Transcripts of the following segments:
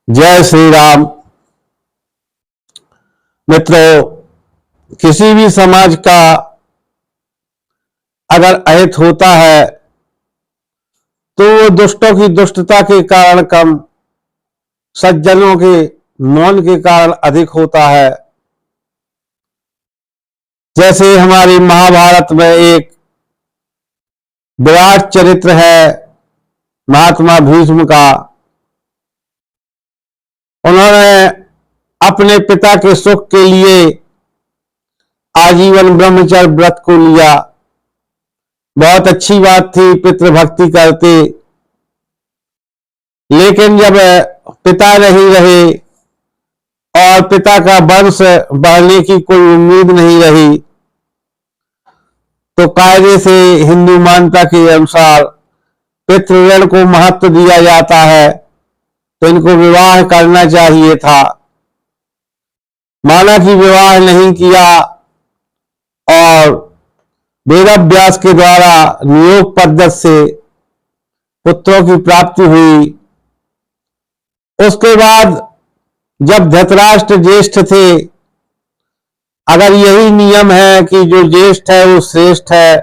जय श्री राम। मित्रों, किसी भी समाज का अगर अहित होता है तो वो दुष्टों की दुष्टता के कारण कम, सज्जनों के मौन के कारण अधिक होता है। जैसे हमारी महाभारत में एक विराट चरित्र है महात्मा भीष्म का। उन्होंने अपने पिता के सुख के लिए आजीवन ब्रह्मचर्य व्रत को लिया। बहुत अच्छी बात थी, पितृभक्ति करते। लेकिन जब पिता नहीं रहे और पिता का वंश बढ़ने की कोई उम्मीद नहीं रही तो कायदे से हिंदू मान्यता के अनुसार पितृऋण को महत्व दिया जाता है, तो इनको विवाह करना चाहिए था। माना कि विवाह नहीं किया और वेदव्यास के द्वारा नियोग पद्धति से पुत्रों की प्राप्ति हुई। उसके बाद जब धृतराष्ट्र ज्येष्ठ थे, अगर यही नियम है कि जो ज्येष्ठ है वो श्रेष्ठ है,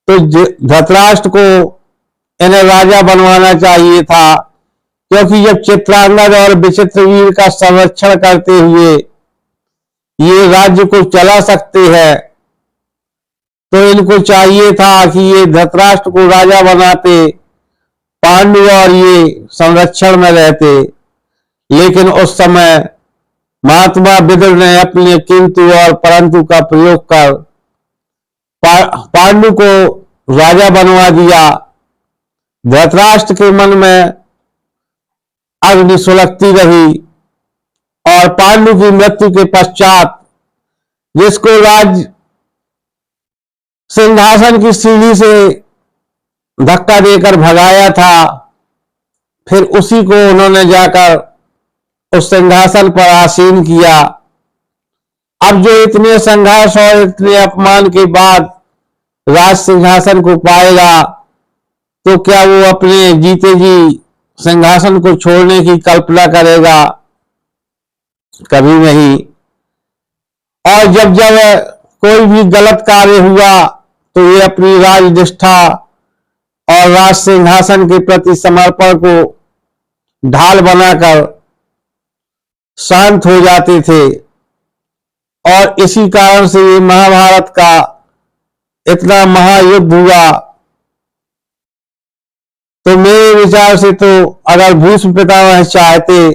तो धृतराष्ट्र को इन्हें राजा बनवाना चाहिए था, क्योंकि जब चित्रांगद और विचित्रवीर का संरक्षण करते हुए ये राज्य को चला सकते हैं, तो इनको चाहिए था कि ये धृतराष्ट्र को राजा बनाते, पांडु और ये संरक्षण में रहते। लेकिन उस समय महात्मा विदुर ने अपने किंतु और परंतु का प्रयोग कर पांडु को राजा बनवा दिया। धृतराष्ट्र के मन में अग्नि सुलगती रही और पांडु की मृत्यु के पश्चात जिसको राज सिंहासन की सीढ़ी से धक्का देकर भगाया था, फिर उसी को उन्होंने जाकर उस सिंहासन पर आसीन किया। अब जो इतने संघर्ष और इतने अपमान के बाद राज सिंहासन को पाएगा, तो क्या वो अपने जीते जी सिंहासन को छोड़ने की कल्पना करेगा? कभी नहीं। और जब जब कोई भी गलत कार्य हुआ तो ये अपनी राजनिष्ठा और राज सिंहासन के प्रति समर्पण को ढाल बनाकर शांत हो जाते थे। और इसी कारण से ये महाभारत का इतना महायुद्ध हुआ। तो मेरे विचार से तो अगर भीष्म पितामह चाहते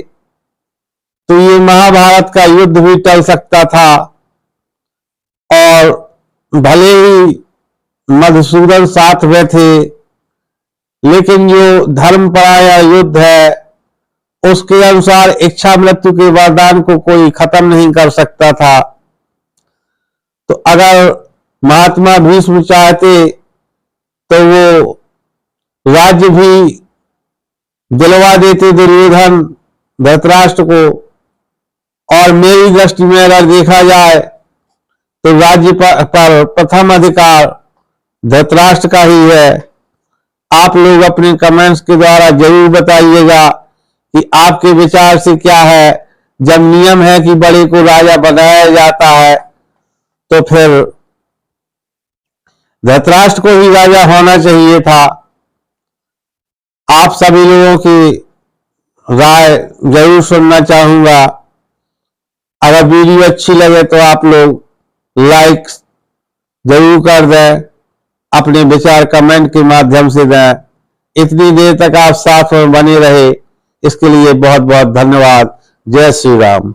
तो ये महाभारत का युद्ध भी टल सकता था और भले ही मधुसूदन साथ में थे, लेकिन जो धर्मपरायण युद्ध है उसके अनुसार इच्छा मृत्यु के वरदान को कोई खत्म नहीं कर सकता था। तो अगर महात्मा भीष्म चाहते तो वो राज्य भी दिलवा देते दुर्योधन धृतराष्ट्र को। और मेरी दृष्टि में अगर देखा जाए तो राज्य पर प्रथम अधिकार धृतराष्ट्र का ही है। आप लोग अपने कमेंट्स के द्वारा जरूर बताइएगा कि आपके विचार से क्या है। जब नियम है कि बड़े को राजा बनाया जाता है, तो फिर धृतराष्ट्र को ही राजा होना चाहिए था। आप सभी लोगों की राय जरूर सुनना चाहूंगा। अगर वीडियो अच्छी लगे तो आप लोग लाइक जरूर कर दें, अपने विचार कमेंट के माध्यम से दें। इतनी देर तक आप साथ में बने रहे, इसके लिए बहुत बहुत धन्यवाद। जय श्री राम।